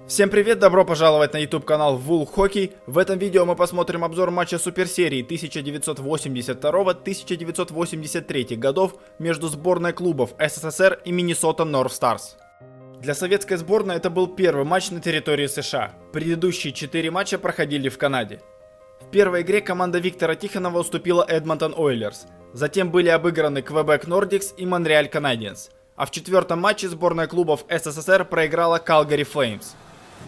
Всем привет, добро пожаловать на YouTube канал Вул Хоккей. В этом видео мы посмотрим обзор матча Суперсерии 1982-1983 годов между сборной клубов СССР и Миннесота Норт Старз. Для советской сборной это был первый матч на территории США. Предыдущие 4 матча проходили в Канаде. В первой игре команда Виктора Тихонова уступила Эдмонтон Ойлерс. Затем были обыграны Квебек Нордикс и Монреаль Канадиенс. А в четвертом матче сборная клубов СССР проиграла Калгари Флеймс.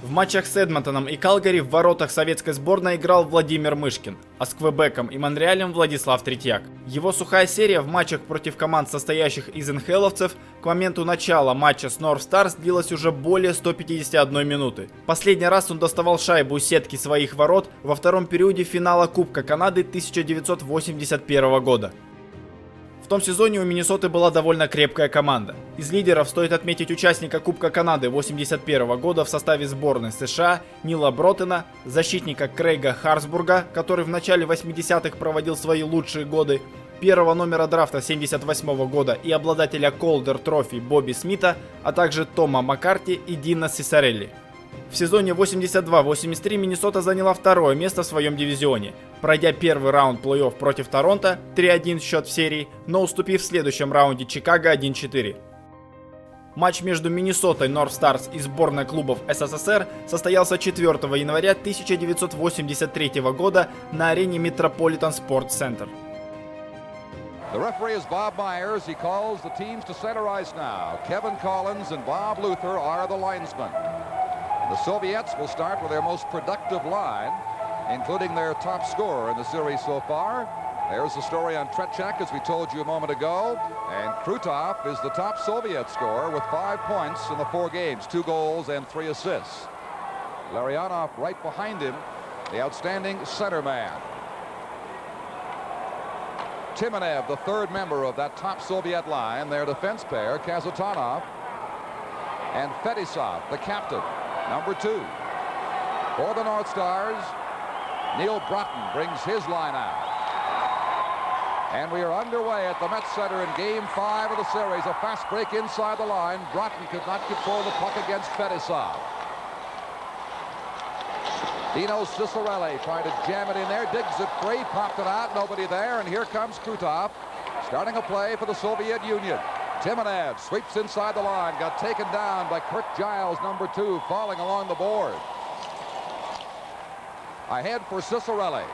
В матчах с Эдмонтоном и Калгари в воротах советской сборной играл Владимир Мышкин, а с Квебеком и Монреалем Владислав Третьяк. Его сухая серия в матчах против команд, состоящих из НХЛовцев, к моменту начала матча с Норт Старз длилась уже более 151 минуты. Последний раз он доставал шайбу из сетки своих ворот во втором периоде финала Кубка Канады 1981 года. В том сезоне у Миннесоты была довольно крепкая команда. Из лидеров стоит отметить участника Кубка Канады 1981 года в составе сборной США Нила Бротена, защитника Крейга Харсбурга, который в начале 80-х проводил свои лучшие годы, первого номера драфта 1978 года и обладателя Колдер Трофи Бобби Смита, а также Тома Маккарти и Дина Сисарелли. В сезоне 82-83 Миннесота заняла второе место в своем дивизионе, пройдя первый раунд плей-офф против Торонто 3-1 счет в серии, но уступив в следующем раунде Чикаго 1-4. Матч между Миннесотой Норт Старз и сборной клубов СССР состоялся 4 января 1983 года на арене Metropolitan Sports Center. The referee is Bob Myers. He calls the teams to center ice now. Kevin Collins and Bob Luther are the linesmen. The Soviets will start with their most productive line, including their top scorer in the series so far. There's the story on Tretiak, as we told you a moment ago. And Krutov is the top Soviet scorer with 5 points in the 4 games, 2 goals and 3 assists. Larionov right behind him, the outstanding center man. Timonev, the third member of that top Soviet line, their defense pair, Kazatonov and Fetisov, the captain, number 2. For the North Stars, Neil Broughton brings his line out. And we are underway at the Met Center in Game 5 of the series. A fast break inside the line. Broughton could not control the puck against Fetisov. Dino Cicerelli trying to jam it in there, digs it free, popped it out, nobody there, and here comes Krutov, starting a play for the Soviet Union. Timonev sweeps inside the line, got taken down by Kurt Giles, number 2, falling along the board. Ahead for Cicerelli.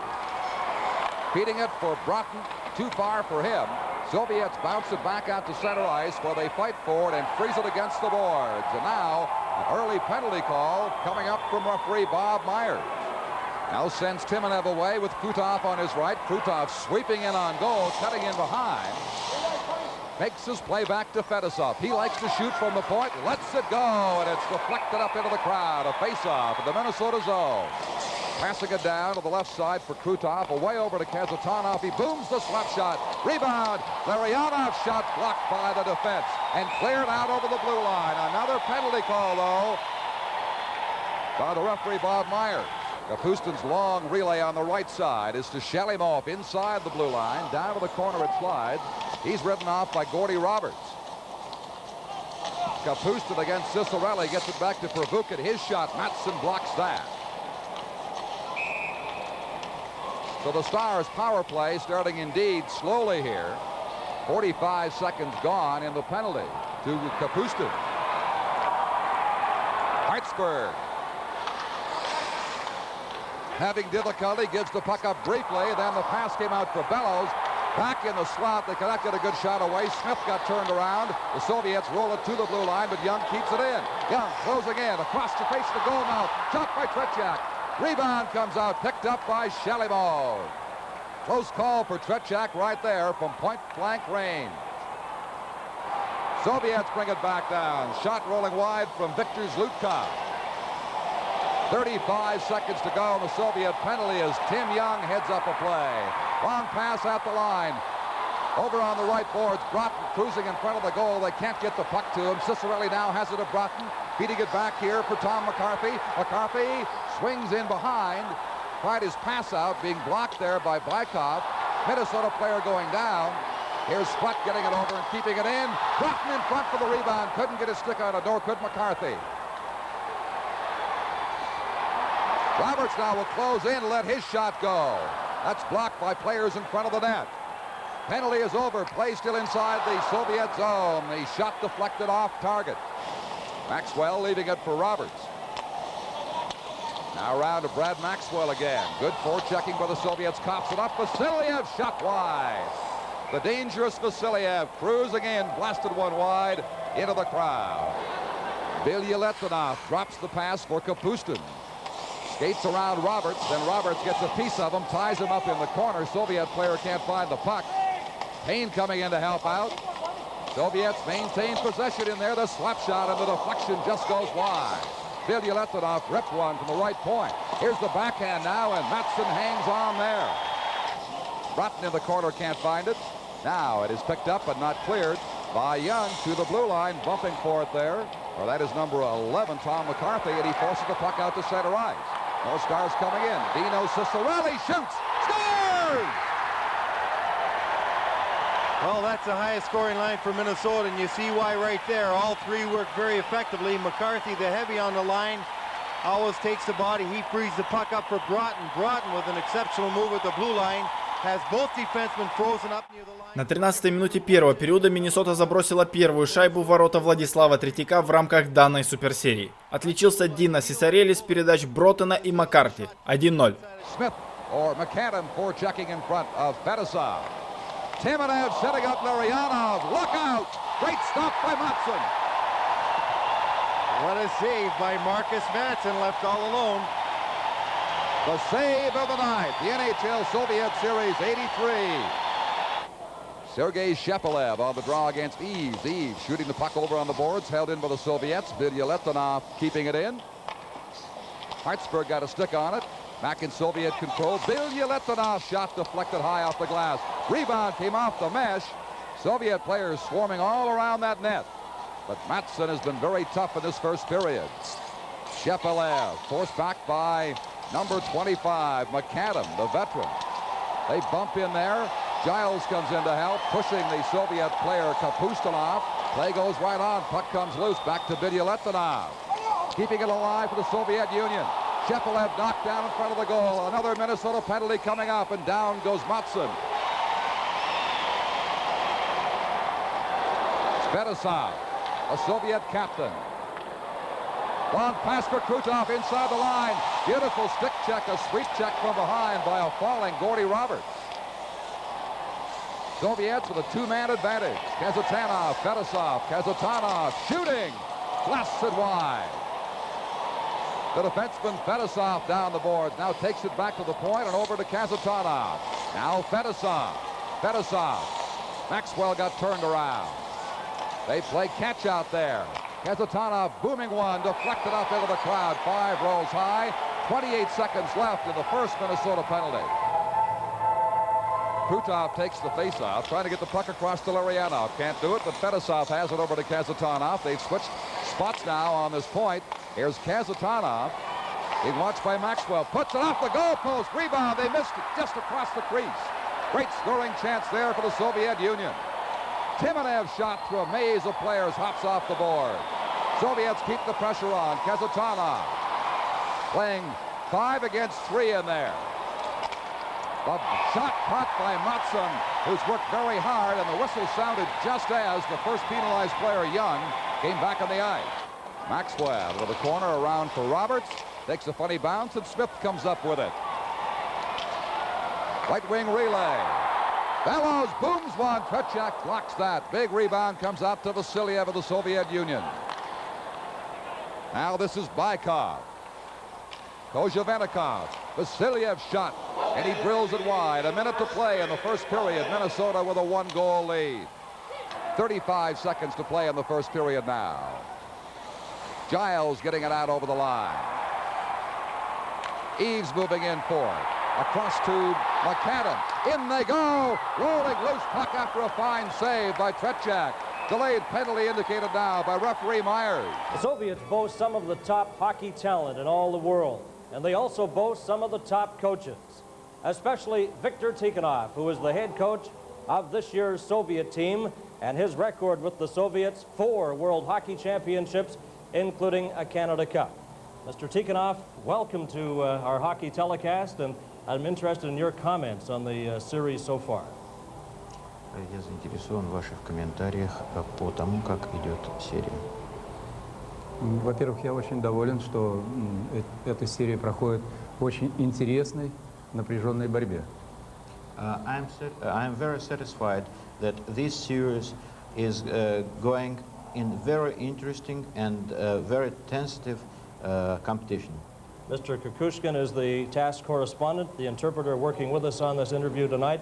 Feeding it for Broughton, too far for him. Soviets bounce it back out to center ice where they fight for it and freeze it against the boards. And now, an early penalty call coming up from referee Bob Myers. Now sends Timonev away with Krutov on his right. Krutov sweeping in on goal, cutting in behind. Makes his play back to Fetisov. He likes to shoot from the point, lets it go, and it's deflected up into the crowd. A face-off in the Minnesota zone. Passing it down to the left side for Krutov, away over to Kazatonov. He booms the slap shot. Rebound. Larionov's shot blocked by the defense and cleared out over the blue line. Another penalty call, though, by the referee Bob Myers. Kapustin's long relay on the right side is to Shalimov inside the blue line. Down to the corner it slides. He's ridden off by Gordy Roberts. Kapustin against Cicerelli gets it back to Pervukin. His shot, Matson blocks that. So the Stars power play starting indeed slowly here. 45 seconds gone in the penalty to Kapustin. Hartsburg having difficulty, gives the puck up briefly, then the pass came out for Bellows. Back in the slot, they cannot get a good shot away. Smith got turned around. The Soviets roll it to the blue line, but Young keeps it in. Young closing in, across the face of the goal mouth. Shot by Tretiak. Rebound comes out, picked up by Shalimov. Close call for Tretiak right there from point-blank range. Soviets bring it back down. Shot rolling wide from Viktor Zlutkov. 35 seconds to go, and the Soviet penalty as Tim Young heads up a play. Long pass at the line. Over on the right boards, Broughton cruising in front of the goal. They can't get the puck to him. Cicerelli now has it to Broughton. Feeding it back here for Tom McCarthy. McCarthy swings in behind. Tried his pass out, being blocked there by Bykov. Minnesota player going down. Here's Sput getting it over and keeping it in. Broughton in front for the rebound. Couldn't get his stick out of door, could McCarthy. Roberts now will close in and let his shot go. That's blocked by players in front of the net. Penalty is over. Play still inside the Soviet zone. The shot deflected off target. Maxwell leaving it for Roberts. Now around to Brad Maxwell again. Good forechecking by the Soviets. Cops it up. Vasiliev shot wide. The dangerous Vasiliev cruising in. Blasted one wide into the crowd. Bilyaletdinov drops the pass for Kapustin. Skates around Roberts, then Roberts gets a piece of him, ties him up in the corner. Soviet player can't find the puck. Payne coming in to help out. Soviets maintain possession in there. The slap shot and the deflection just goes wide. Bilyaletdinov ripped one from the right point. Here's the backhand now, and Matson hangs on there. Broughton in the corner can't find it. Now it is picked up but not cleared by Young to the blue line, bumping for it there. Well, that is number 11, Tom McCarthy, and he forces the puck out to center ice. More Stars coming in. Dino Ciccarelli shoots. Scores! Well, that's the highest scoring line for Minnesota, and you see why right there. All three work very effectively. McCarthy, the heavy on the line, always takes the body. He frees the puck up for Broughton. Broughton with an exceptional move at the blue line. Has both defensemen frozen up near the line. На 13-й минуте первого периода Миннесота забросила первую шайбу в ворота Владислава Третьяка в рамках данной суперсерии. Отличился Дино Ciccarelli с передач Броттена и Маккарти. 1-0. Smith or McAdam forechecking in front of Fedosov. Timonev setting up Larionov. Look out! Great stop by Matson. What a save by Marcus Matson, left all alone. The save of the night, the NHL Soviet Series 83. Sergei Shepelev on the draw against Eves. Eves shooting the puck over on the boards, held in by the Soviets. Bilyaletdinov keeping it in. Hartsburg got a stick on it. Back in Soviet control. Bilyaletdinov shot deflected high off the glass. Rebound came off the mesh. Soviet players swarming all around that net. But Matson has been very tough in this first period. Shepelev forced back by number 25, McAdam, the veteran. They bump in there. Giles comes in to help, pushing the Soviet player Kapustinov. Play goes right on. Puck comes loose. Back to Bilyaletdinov. Keeping it alive for the Soviet Union. Shepelev knocked down in front of the goal. Another Minnesota penalty coming up, and down goes Matson. Fedosov, a Soviet captain. Long pass for Krutov inside the line. Beautiful stick check, a sweep check from behind by a falling Gordy Roberts. Soviets with a two-man advantage. Kazatanov, Fedosov, Kazatanov shooting. Blasted wide. The defenseman Fedosov down the boards. Now takes it back to the point and over to Kazatanov. Now Fedosov. Fedosov. Maxwell got turned around. They play catch out there. Kazatanov booming one, deflected up into the crowd. 5 rows high. 28 seconds left in the first Minnesota penalty. Krutov takes the face-off, trying to get the puck across to Larionov. Can't do it, but Fedosov has it over to Kazatanov. They've switched spots now on this point. Here's Kazatanov. Being watched by Maxwell. Puts it off the goalpost. Rebound. They missed it just across the crease. Great scoring chance there for the Soviet Union. Timonev shot through a maze of players, hops off the board. Soviets keep the pressure on. Kazatanov playing 5 against 3 in there. The shot caught by Matson, who's worked very hard, and the whistle sounded just as the first penalized player, Young, came back on the ice. Maxwell to the corner, around for Roberts. Takes a funny bounce, and Smith comes up with it. Right wing relay. Bellows booms one. Tretiak blocks that. Big rebound comes out to Vasiliev of the Soviet Union. Now this is Bykov. Kozhevenikov. Vasiliev shot, and he drills it wide. A minute to play in the first period. Minnesota with a 1-goal lead. 35 seconds to play in the first period now. Giles getting it out over the line. Eves moving in for it. Across to McAdam. In they go. Rolling loose puck after a fine save by Tretiak. Delayed penalty indicated now by referee Myers. The Soviets boast some of the top hockey talent in all the world, and they also boast some of the top coaches, especially Viktor Tikhonov, who is the head coach of this year's Soviet team, and his record with the Soviets: 4 World Hockey Championships, including a Canada Cup. Mr. Tikhonov, welcome to our hockey telecast, and I'm interested in your comments on the series so far. Я заинтересован в ваших комментариях по тому, как идет серия. Во-первых, я очень доволен, что эта серия проходит в очень интересной, напряженной борьбе. I'm very satisfied that this series is going in very interesting and very tentative competition. Mr. Kukushkin is the task correspondent, the interpreter working with us on this interview tonight.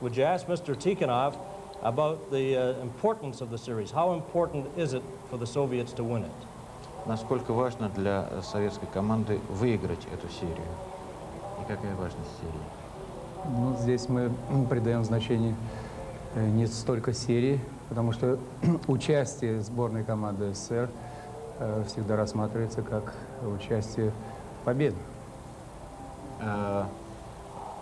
Would you ask Mr. Tikhonov about the importance of the series? How important is it for the Soviets to win it? Насколько важно для советской команды выиграть эту серию? И какая важность серии? Ну, здесь мы придаем значение не столько серии, потому что участие сборной команды СССР всегда рассматривается как участие в победе.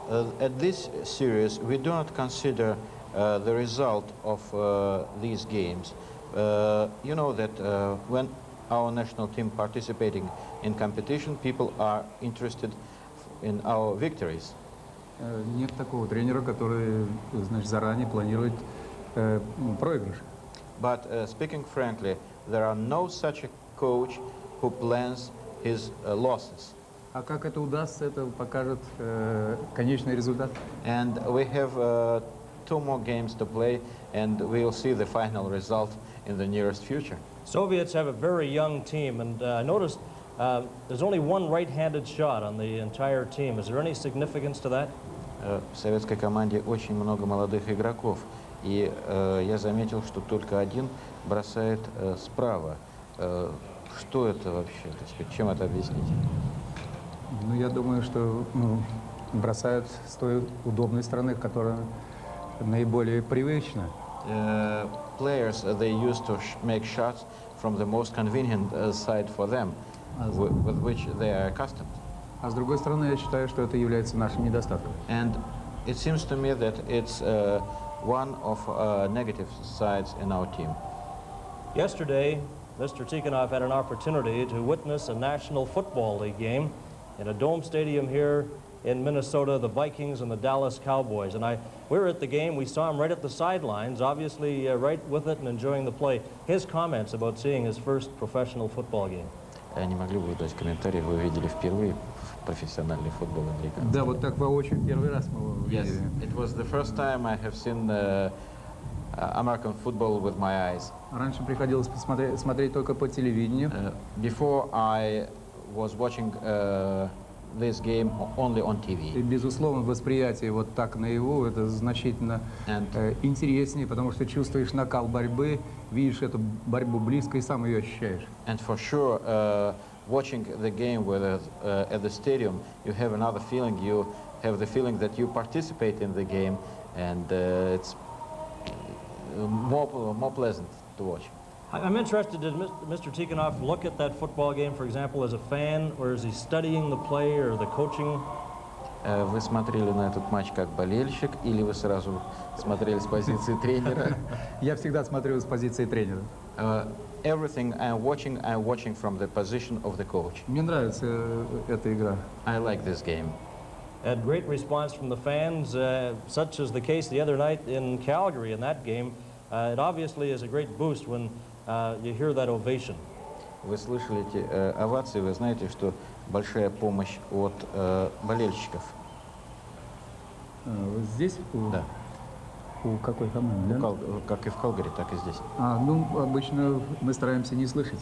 At this series, we do not consider the result of these games. You know that when our national team participating in competition, people are interested in our victories. Нет такого тренера, который, значит, заранее планирует проигрыш. But speaking frankly, there are no such a coach who plans his losses. А как это удастся, это покажет конечный результат. And we have 2 more games to play, and we'll see the final result in the nearest future. Soviets have a very young team, and I noticed there's only one right-handed shot on the entire team. Is there any significance to that? В советской команде очень много молодых игроков, и я заметил, что только один бросает справа. Что это вообще? Так сказать, чем это объяснить? Ну, я думаю, что бросают с той удобной стороны, которая наиболее привычна. Players, they used to make shots from the most convenient side for them, with which they are accustomed. А с другой стороны, я считаю, что это является нашим недостатком. And it seems to me that it's one of negative sides in our team. Yesterday, Mr. Tikhonov had an opportunity to witness a National Football League game in a dome stadium here in Minnesota, the Vikings and the Dallas Cowboys. And we were at the game, we saw him right at the sidelines, obviously right with it and enjoying the play. His comments about seeing his first professional football game. Не могли бы вы дать комментарий, вы видели впервые профессиональный футбол американский? Да, вот так воочию первый раз мы его Yes, видели. it was the first time I have seen American football with my eyes. Раньше приходилось смотреть только по телевидению. Before I was watching this game only on И, TV. безусловно, восприятие вот так наяву это значительно интереснее, потому что чувствуешь накал борьбы, видишь эту борьбу близко и сам ее ощущаешь. And for sure, watching the game at the stadium, you have another feeling. You have the feeling that you participate in the game, and it's more pleasant to watch. I'm interested, did Mr. Tikhonov look at that football game, for example, as a fan, or is he studying the play or the coaching? Вы смотрели на этот матч как болельщик, или вы сразу смотрели с позиции тренера? Я всегда смотрю с позиции тренера. Everything I'm watching from the position of the coach. Мне нравится эта игра. I like this game. Had great response from the fans, such as the case the other night in Calgary in that game. It obviously is a great boost when you hear that ovation. Вы слышали эти овации, вы знаете, что большая помощь от болельщиков. Здесь? Да. У какой команды? Да? Как и в Калгари, так и здесь. Ну, обычно мы стараемся не слышать.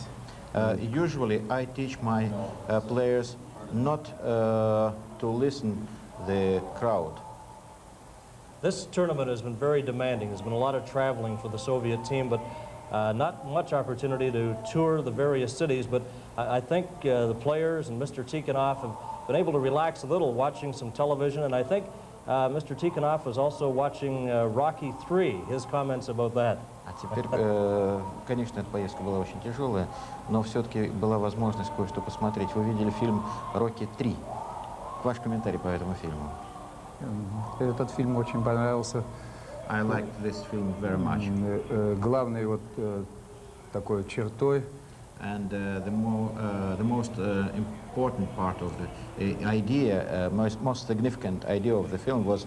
Usually I teach my players not to listen the crowd. This tournament has been very demanding. There's been a lot of traveling for the Soviet team, but not much opportunity to tour the various cities. But I think the players and Mr. Tikhonov have been able to relax a little watching some television. And I think Mr. Tikhonov was also watching Rocky III, his comments about that. А теперь, конечно, эта поездка была очень тяжелая, но все-таки была возможность кое-что посмотреть. Вы видели фильм «Рокки 3». Ваш комментарий по этому фильму? Этот фильм очень понравился. I liked this film very much. Главной вот такой чертой And the most important part of the idea, most significant idea of the film was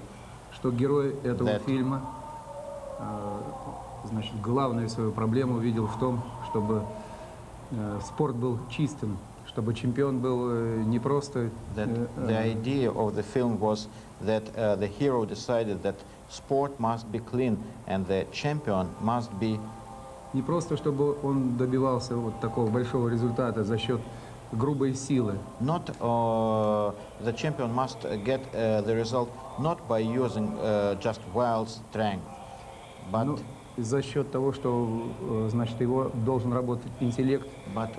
что герой этого that фильма, значит, главную свою проблему видел в том, чтобы спорт был чистым, чтобы чемпион был не просто... the idea of the film was that the hero decided that sport must be clean and the champion must be Не просто, чтобы он добивался вот такого большого результата за счет грубой силы. not the champion must get the result not by using just wild strength, but Но за счет того, что, значит, его должен работать интеллект,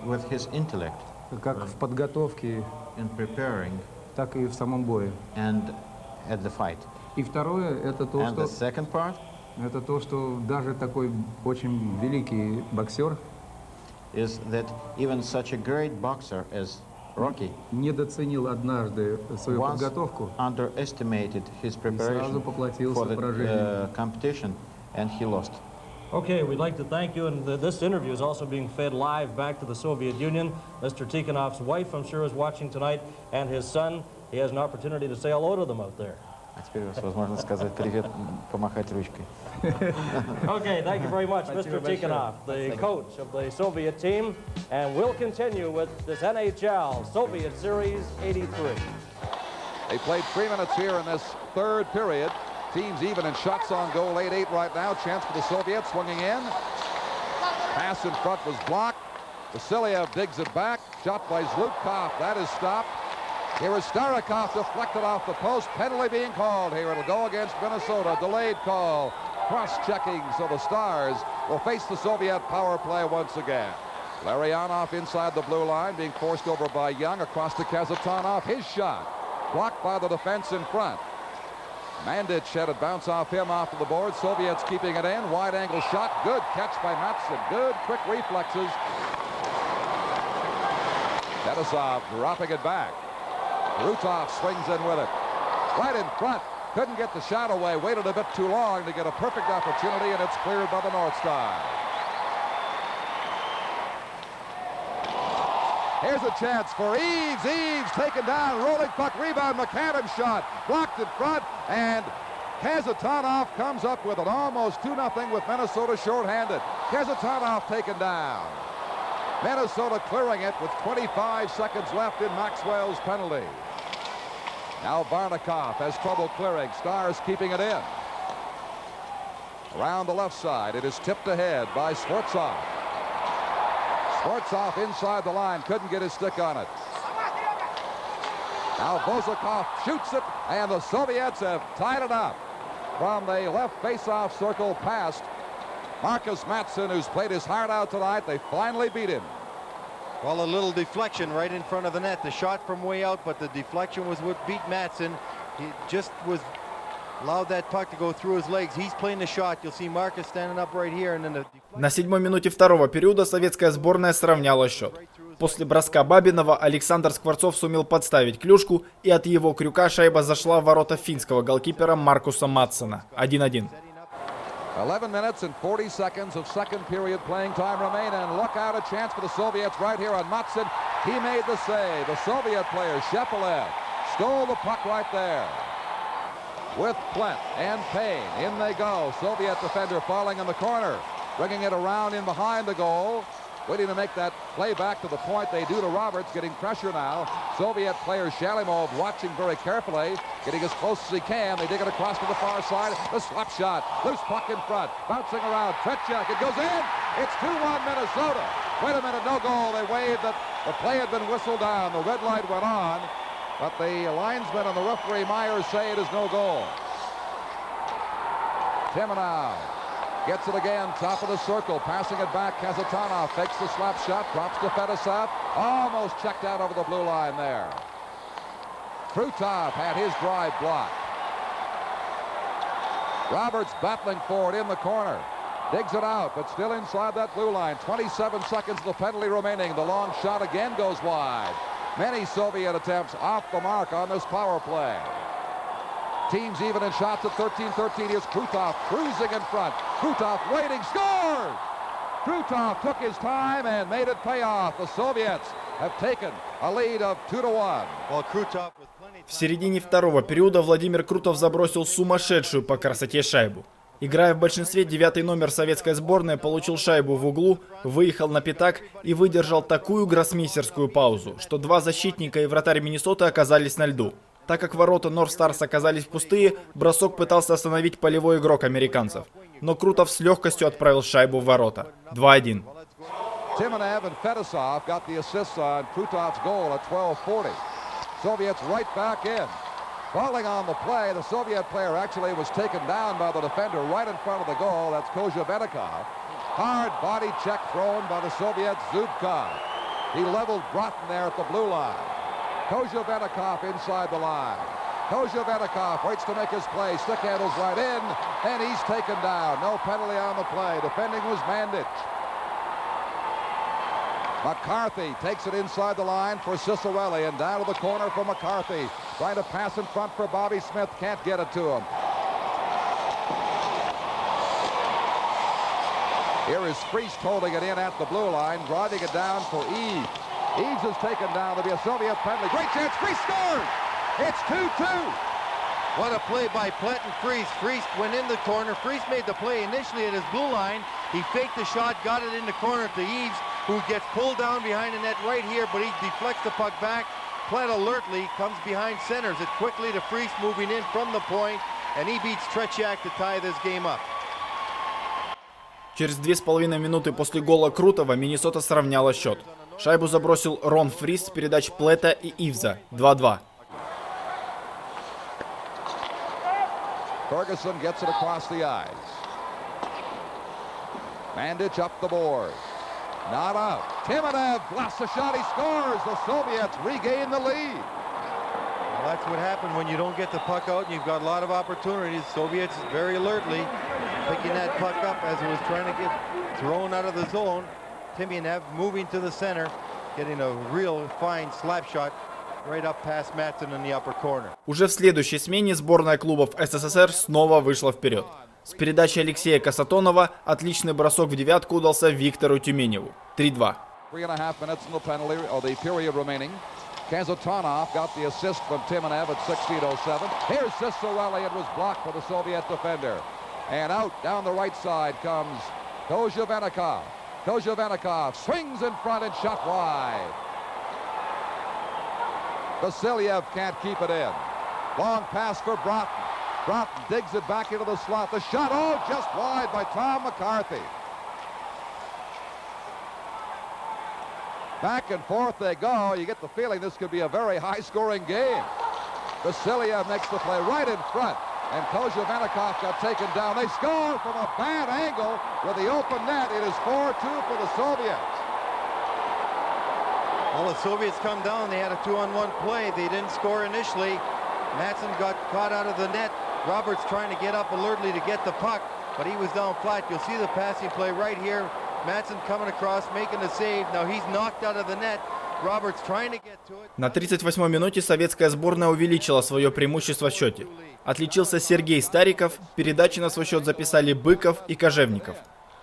with his intellect как в подготовке, in preparing так и в самом бое. and at the fight. И второе, это то, And the что, second part даже такой очень великий боксер is that even such a great boxer as Rocky недооценил однажды свою once подготовку underestimated his и сразу preparation поплатился for the поражением. competition and he lost. Okay, we'd like to thank you, and this interview is also being fed live back to the Soviet Union. Mr. Tikhonov's wife, I'm sure, is watching tonight, and his son. He has an opportunity to say hello to them out there. А теперь у вас возможно сказать привет, помахать ручкой. Okay, thank you very much, Mr. Tikhonov, the coach of the Soviet team, and we'll continue with this NHL Soviet Series 83. They played 3 minutes here in this third period. Teams even in shots on goal, 8-8 right now. Chance for the Soviets, swinging in. Pass in front was blocked. Vasiliev digs it back. Shot by Zlutkov. That is stopped. Here is Starikov deflected off the post. Penalty being called here. It'll go against Minnesota. Delayed call. Cross-checking, so the Stars will face the Soviet power play once again. Larionov inside the blue line, being forced over by Young across to Kazatonov. His shot blocked by the defense in front. Mandic had it bounce off him off of the board. Soviets keeping it in. Wide angle shot. Good catch by Matson. Good quick reflexes. Denisov dropping it back. Krutov swings in with it. Right in front. Couldn't get the shot away. Waited a bit too long to get a perfect opportunity, and it's cleared by the North Stars. Here's a chance for Eves. Eves taken down. Rolling puck. Rebound. McAdam shot. Blocked in front. And Kazatonov comes up with an almost 2-0 with Minnesota shorthanded. Kazatonov taken down. Minnesota clearing it with 25 seconds left in Maxwell's penalty. Now Barnikov has trouble clearing. Stars keeping it in. Around the left side, it is tipped ahead by Sfortsov. Sfortsov inside the line, couldn't get his stick on it. Now Bozakov shoots it, and the Soviets have tied it up. From the left face-off circle past Marcus Matson, who's played his heart out tonight. They finally beat him. Well, a little deflection right in front of the net. The shot from way out, but the deflection was what beat Matson. He just allowed that puck to go through his legs. He's playing the shot. You'll see Marcus standing up right here, and then the На 7-й минуте второго периода советская сборная сравняла счет. После броска Бабинова Александр Скворцов сумел подставить клюшку, и от его крюка шайба зашла в ворота финского голкипера Маркуса Матсена. 1-1. 11 minutes and 40 seconds of second period playing time remain, and look out, a chance for the Soviets right here on Matson. He made the save. The Soviet player, Shepelev, stole the puck right there. With Plent and Payne, in they go. Soviet defender falling in the corner, bringing it around in behind the goal. Waiting to make that play back to the point. They do to Roberts, getting pressure now. Soviet player Shalimov watching very carefully, getting as close as he can. They dig it across to the far side. The slap shot, loose puck in front, bouncing around. Tretiak, it goes in. It's 2-1 Minnesota. Wait a minute, no goal. They waved that the play had been whistled down. The red light went on, but the linesman and the referee Myers say it is no goal. Timonow gets it again, top of the circle, passing it back. Kazatonov fakes the slap shot, drops to Fedosov. Almost checked out over the blue line there. Krutov had his drive blocked. Roberts battling for it in the corner. Digs it out, but still inside that blue line. 27 seconds of the penalty remaining. The long shot again goes wide. Many Soviet attempts off the mark on this power play. Teams even in shots at 13-13. Here's Krutov cruising in front. Krutov waiting, scores! Krutov took his time and made it pay off. The Soviets have taken a lead of 2-1. Well, Krutov with plenty В середине второго периода Владимир Крутов забросил сумасшедшую по красоте шайбу. Играя в большинстве, 9-й номер советской сборной получил шайбу в углу, выехал на пятак и выдержал такую гроссмейстерскую паузу, что два защитника и вратарь Миннесоты оказались на льду. Так как ворота Норт Старз оказались пустые, бросок пытался остановить полевой игрок американцев. Но Крутов с легкостью отправил шайбу в ворота. 2-1. Timonev and Fedosov got the assists on Krutov's goal at 12:40. Soviets right back in. Falling on the play, the Soviet player actually was taken down by the defender right in front of the goal. That's Kozhevenikov. Hard body check thrown by the Soviet Zubkov. He leveled Broughton there at the blue line. Kozhevenikov inside the line. Kozhevenikov waits to make his play. Stick handles right in, and he's taken down. No penalty on the play. Defending was Mandich. McCarthy takes it inside the line for Cicerelli, and down to the corner for McCarthy. Trying to pass in front for Bobby Smith. Can't get it to him. Here is Priest holding it in at the blue line, driving it down for Eves. Eves is taken down. There'll be a Soviet penalty. Great chance. Priest scores! It's 2-2. What a play by Pletton Friest. Friest went in the corner. Friest made the play initially at his blue line. He faked the shot, got it in the corner to Eves, who gets pulled down behind the net right here, but he deflects the puck back. Plett alertly comes behind, centers it quickly to Friest, moving in from the point, and he beats Tretiak to tie this game up. Через 2,5 минуты после гола Крутова Миннесота сравняла счет. Шайбу забросил Рон Фрист с передач Плета и Ивза. 2-2. Ferguson gets it across the eyes. Mandich up the board. Not out. Timonev blasts a shot. He scores. The Soviets regain the lead. Well, that's what happened when you don't get the puck out and you've got a lot of opportunities. Soviets very alertly picking that puck up as it was trying to get thrown out of the zone. Timonev moving to the center, getting a real fine slap shot right up past Matson in the upper corner. Уже в следующей смене сборная клубов СССР снова вышла вперед. С передачи Алексея Касатонова отличный бросок в девятку удался Виктору Тюменеву. 3-2. 3.5 minutes in the penalty, or the period remaining. Kazatonov got the assist from Timonev at 16:07. Here's Cicerelli. It was blocked by the Soviet defender. And out down the right side comes Kozhevenikov. Kozhevenikov swings in front and shot wide. Vasilyev can't keep it in. Long pass for Broughton. Broughton digs it back into the slot. The shot, oh, just wide by Tom McCarthy. Back and forth they go. You get the feeling this could be a very high-scoring game. Vasilyev makes the play right in front, and Kozhevenikov got taken down. They score from a bad angle with the open net. It is 4-2 for the Soviets. Well, the Soviets come down. They had a 2-on-1 play. They didn't score initially. Matson got caught out of the net. Roberts trying to get up alertly to get the puck, but he was down flat. You'll see the passing play right here. Matson coming across, making the save. Now he's knocked out of the net. Roberts trying to get to it. На 38-й минуте советская сборная увеличила свое преимущество в счете. Отличился Сергей Стариков, передачи на свой счет записали Быков и Кожевников.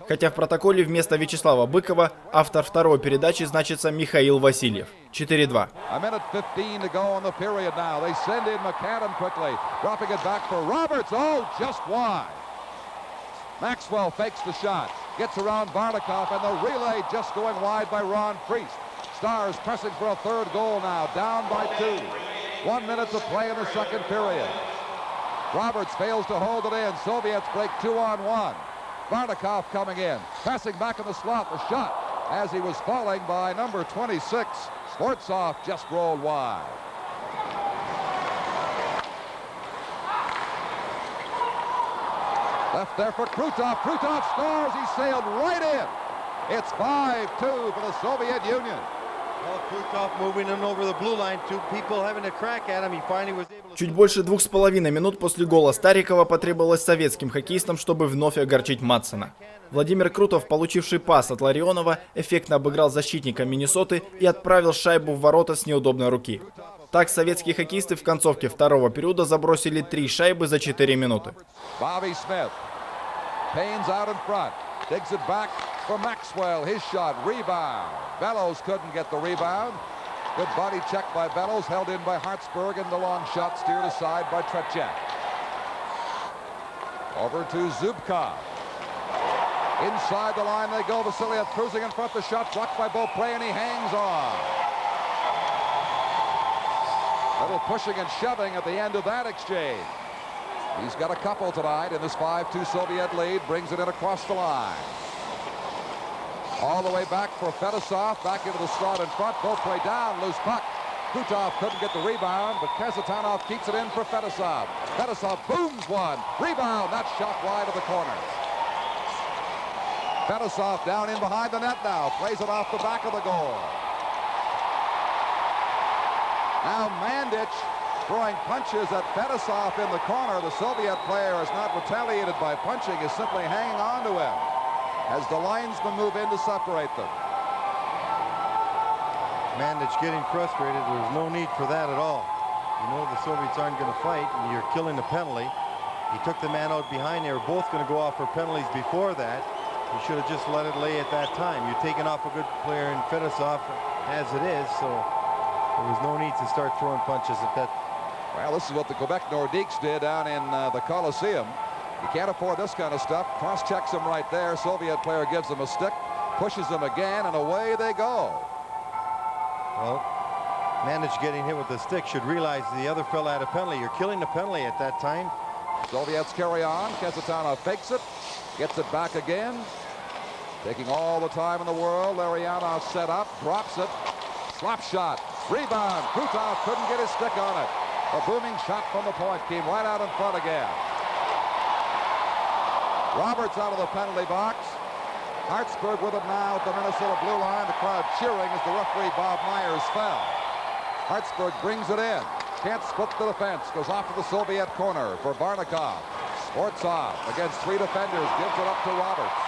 Хотя в протоколе вместо Вячеслава Быкова автор второй передачи значится Михаил Васильев. 4-2. A minute 15 to go in the period now. They send in McAdam quickly, dropping it back for Roberts. Oh, just wide. Maxwell fakes the shot, gets around Barnikov, and the relay just going wide by Ron Priest. Stars pressing for a third goal now, down by 2. 1 minute to play in the second period. Roberts fails to hold it in. Soviets break 2-on-1. Barnikov coming in, passing back in the slot, the shot, as he was falling by number 26. Sportsov just rolled wide. Left there for Krutov. Krutov scores. He sailed right in. It's 5-2 for the Soviet Union. Well, Krutov moving in over the blue line. Two people having a crack at him. He finally was able to... Чуть больше 2,5 минут после гола Старикова потребовалось советским хоккеистам, чтобы вновь огорчить Матсона. Владимир Крутов, получивший пас от Ларионова, эффектно обыграл защитника Миннесоты и отправил шайбу в ворота с неудобной руки. Так советские хоккеисты в концовке второго периода забросили 3 шайбы за 4 минуты. Bobby Smith. Payne's out in front. Digs it back for Maxwell. His shot, rebound. Bellows couldn't get the rebound. Good body check by Bellows, held in by Hartsburg, and the long shot steered aside by Tretiak. Over to Zubkov. Inside the line they go. Vasiliev cruising in front. The shot blocked by Beaupre, and he hangs on. Little pushing and shoving at the end of that exchange. He's got a couple tonight in this 5-2 Soviet lead. Brings it in across the line. All the way back for Fedosov. Back into the slot in front. Beaupre down. Loose puck. Krutov couldn't get the rebound, but Kazatanov keeps it in for Fedosov. Fedosov booms one. Rebound. That shot wide of the corner. Fedosov down in behind the net now. Plays it off the back of the goal. Now Mandic throwing punches at Fedosov in the corner. The Soviet player is not retaliated by punching, is simply hanging on to him as the linesmen move in to separate them. Mandic getting frustrated. There's no need for that at all. You know the Soviets aren't going to fight, and you're killing the penalty. He took the man out behind. They were both going to go off for penalties before that. You should have just let it lay at that time. You're taking off a good player in Fedosov as it is, so there was no need to start throwing punches at that. Well, this is what the Quebec Nordiques did down in the Coliseum. You can't afford this kind of stuff. Cross-checks him right there. Soviet player gives him a stick, pushes him again, and away they go. Well, Mandic getting hit with the stick should realize the other fella had a penalty. You're killing the penalty at that time. Soviets carry on. Kazatanov fakes it, gets it back again. Taking all the time in the world. Larionov set up, drops it. Slap shot, rebound. Krutov couldn't get his stick on it. A booming shot from the point came right out in front again. Roberts out of the penalty box. Hartsburg with it now at the Minnesota blue line. The crowd cheering as the referee Bob Myers fell. Hartsburg brings it in. Can't split the defense. Goes off to the Soviet corner for Barnikov. Sports off against three defenders. Gives it up to Roberts.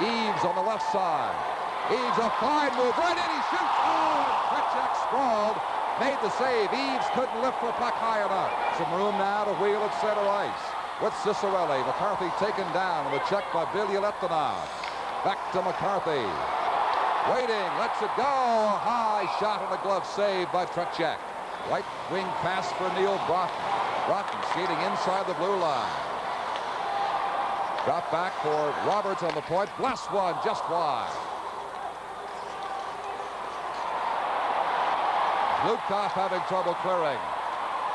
Eaves on the left side. Eaves a fine move. Right in. He shoots. Oh, Tretiak sprawled. Made the save. Eaves couldn't lift the puck high enough. Some room now to wheel at center ice. With Cicerelli. McCarthy taken down with a check by Bilyaletdinov. Back to McCarthy. Waiting. Lets it go. A high shot and a glove save by Tretiak. Right wing pass for Neil Broughton. Broughton skating inside the blue line. Drop back for Roberts on the point. Bless one just wide. Lukov having trouble clearing.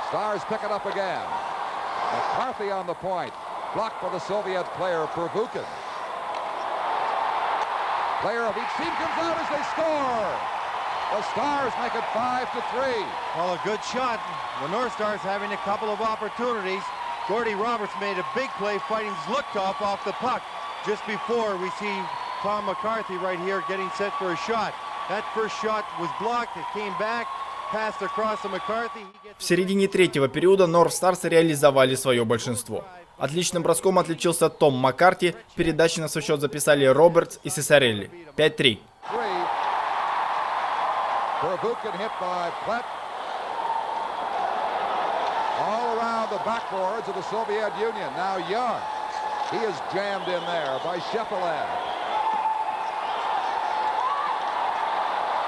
Stars pick it up again. McCarthy on the point. Blocked for the Soviet player, Pervukin. Player of each team comes out as they score. The Stars make it 5-3. Well, a good shot. The North Stars having a couple of opportunities. Gordy Roberts made a big play fighting Zluktov off the puck. Just before we see Tom McCarthy right here getting set for a shot. That first shot was blocked. It came back. Passed across to McCarthy. В середине третьего периода Норт Старз реализовали свое большинство. Отличным броском отличился Том Маккарти. Передачи на свой счет записали Робертс и Сесарелли. 5-3. Pervukin hit by Plett. All around the backboards of the Soviet Union. Now Young. He is jammed in there by Shepelev.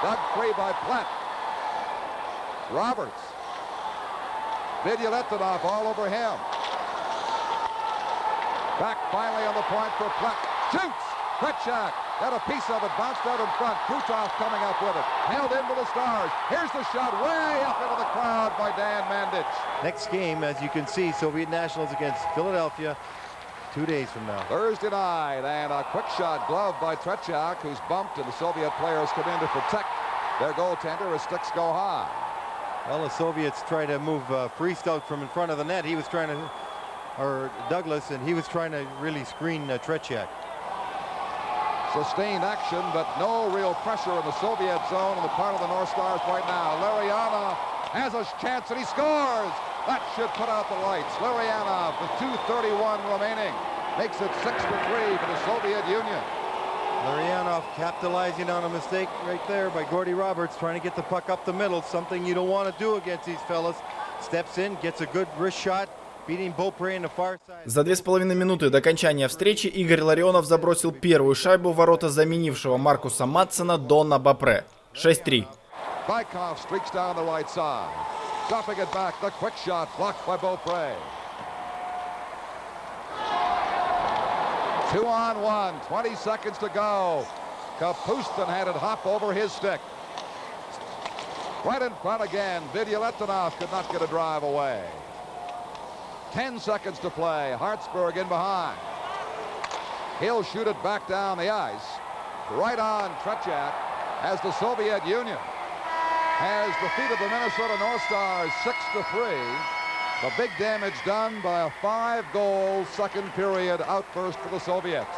Dug free by Plett. Roberts. Bilyaletdinov all over him. Back finally on the point for Plett. Shoots! Tretiak got a piece of it, bounced out in front. Krutov coming up with it. Held into the Stars. Here's the shot way up into the crowd by Dan Mandic. Next game, as you can see, Soviet Nationals against Philadelphia 2 days from now. Thursday night, and a quick shot glove by Tretiak, who's bumped, and the Soviet players come in to protect their goaltender as sticks go high. Well, the Soviets try to move Priest out from in front of the net. He was trying to, or Douglas, and he was trying to really screen Tretiak. Sustained action, but no real pressure in the Soviet zone on the part of the North Stars right now. Larionov has a chance, and he scores! That should put out the lights. Larionov, with 2:31 remaining, makes it 6-3 for the Soviet Union. Larionov capitalizing on a mistake right there by Gordy Roberts, trying to get the puck up the middle, something you don't want to do against these fellas. Steps in, gets a good wrist shot, beating Beaupre in the far side. За 2,5 минуты до окончания встречи Игорь Ларионов забросил первую шайбу в ворота заменившего Маркуса Матсена Дона Бапре. 6-3. Bykov streaks down the right side. Dropping it back, the quick shot blocked by Beaupre. 2-on-1, 20 seconds to go. Kapustin had it hop over his stick. Right in front again, Vidyaletdinov could not get a drive away. 10 seconds to play, Hartsburg in behind. He'll shoot it back down the ice. Right on Tretiak as the Soviet Union has defeated the Minnesota North Stars 6-3. The big damage done by a 5-goal second period outburst for the Soviets.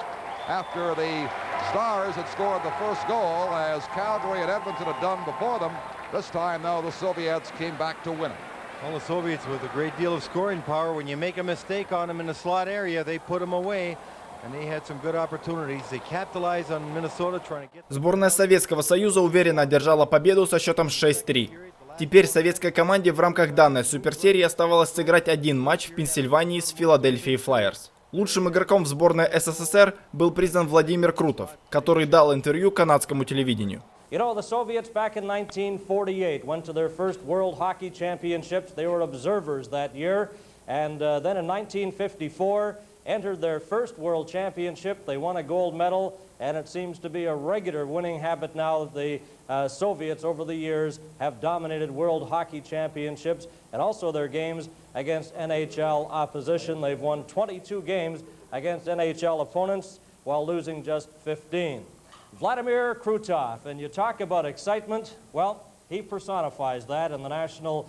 After the Stars had scored the first goal, as Calgary and Edmonton had done before them, this time, though, the Soviets came back to win it. Well, the Soviets with a great deal of scoring power. When you make a mistake on them in the slot area, they put them away. And they had some good opportunities. They capitalized on Minnesota trying to get... Сборная Советского Союза уверенно одержала победу со счетом 6-3. Теперь советской команде в рамках данной суперсерии оставалось сыграть один матч в Пенсильвании с Филадельфией Флайерс. Лучшим игроком в сборной СССР был признан Владимир Крутов, который дал интервью канадскому телевидению. You know, the Soviets back in 1948 went to their first World Hockey Championships. They were observers that year. And then in 1954, entered their first World Championship. They won a gold medal, and it seems to be a regular winning habit now that the Soviets over the years have dominated World Hockey Championships and also their games against NHL opposition. They've won 22 games against NHL opponents while losing just 15. Vladimir Krutov, and you talk about excitement, well, he personifies that, and the national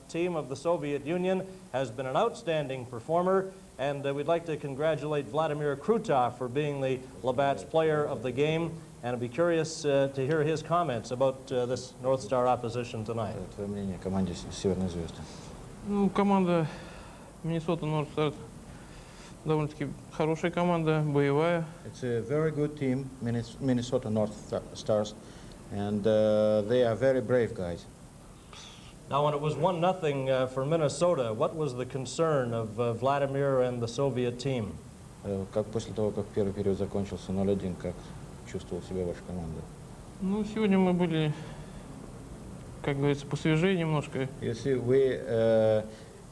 team of the Soviet Union has been an outstanding performer. And we'd like to congratulate Vladimir Krutov for being the Labatt's player of the game. And I'd be curious to hear his comments about this North Star opposition tonight. Твое мнение о команде Северной Звезды. Ну, команда Миннесота Норт Старз довольно-таки хорошая команда, боевая. It's a very good team, Minnesota Nort Starz, and they are very brave guys. Now, when it was 1-0 for Minnesota, what was the concern of Vladimir and the Soviet team? Как после того, как первый период закончился 0-1, как чувствовала себя ваша команда? Ну, сегодня мы были, как говорится, посвежее немножко. You see, we,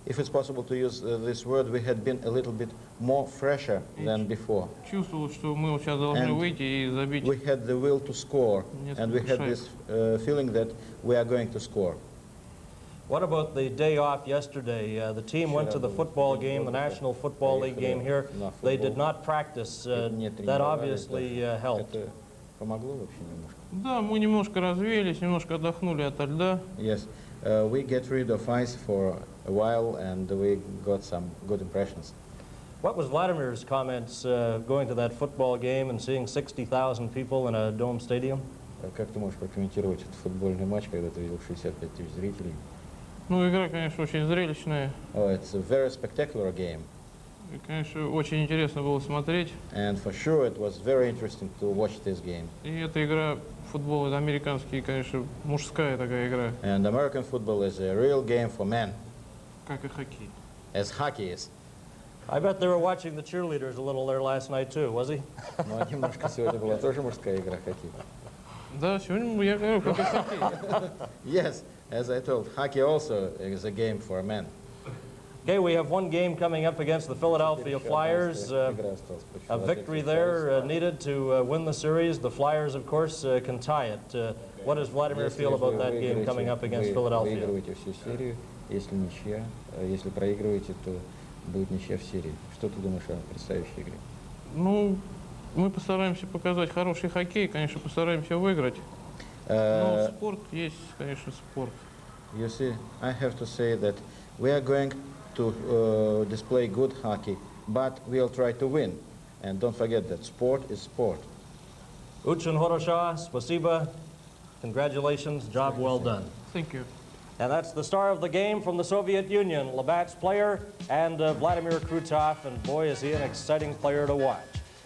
if it's possible to use this word, we had been a little bit more fresher than before. Чувствовал, что мы сейчас должны выйти и забить. We had the will to score, and we had this feeling that we are going to score. What about the day off yesterday? The team went to the football game, the National Football League game here. They did not practice. That obviously helped. Это помогло вообще немножко? Да, мы немножко развеялись, немножко отдохнули ото льда. Yes, we get rid of ice for a while, and we got some good impressions. What was Vladimir's comments going to that football game and seeing 60,000 people in a dome stadium? Как ты можешь прокомментировать этот футбольный матч, когда ты видел 65 тысяч зрителей? Ну, игра, конечно, очень зрелищная. Oh, it's a very spectacular game. И, конечно, очень интересно было смотреть. And for sure it was very interesting to watch this game. И эта игра, футбол, это американский, конечно, мужская такая игра. And American football is a real game for men. Как и хоккей. As hockey is. I bet they were watching the cheerleaders a little there last night too, was he? Но немножко сегодня была тоже мужская игра хоккей. Да, сегодня я говорю, как и хоккей. Yes, as I told, hockey also is a game for men. Okay, we have one game coming up against the Philadelphia Flyers. A victory there needed to win the series. The Flyers, of course, can tie it. What does Vladimir feel about that game coming up against Philadelphia? Выигрываете всю серию, если ничья, если проигрываете, то будет ничья в серии. Что ты думаешь о предстоящей игре? Ну, мы постараемся показать хороший хоккей, конечно, постараемся выиграть. Но спорт есть, конечно, спорт. You see, I have to say that we are going to display good hockey, but we'll try to win. And don't forget that sport is sport. Очень хорошо, спасибо. Congratulations, job well done. Thank you. And that's the star of the game from the Soviet Union, Labatt's player, and Vladimir Krutov, and boy, is he an exciting player to watch.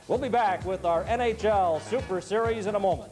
We'll be back with our NHL Super Series in a moment.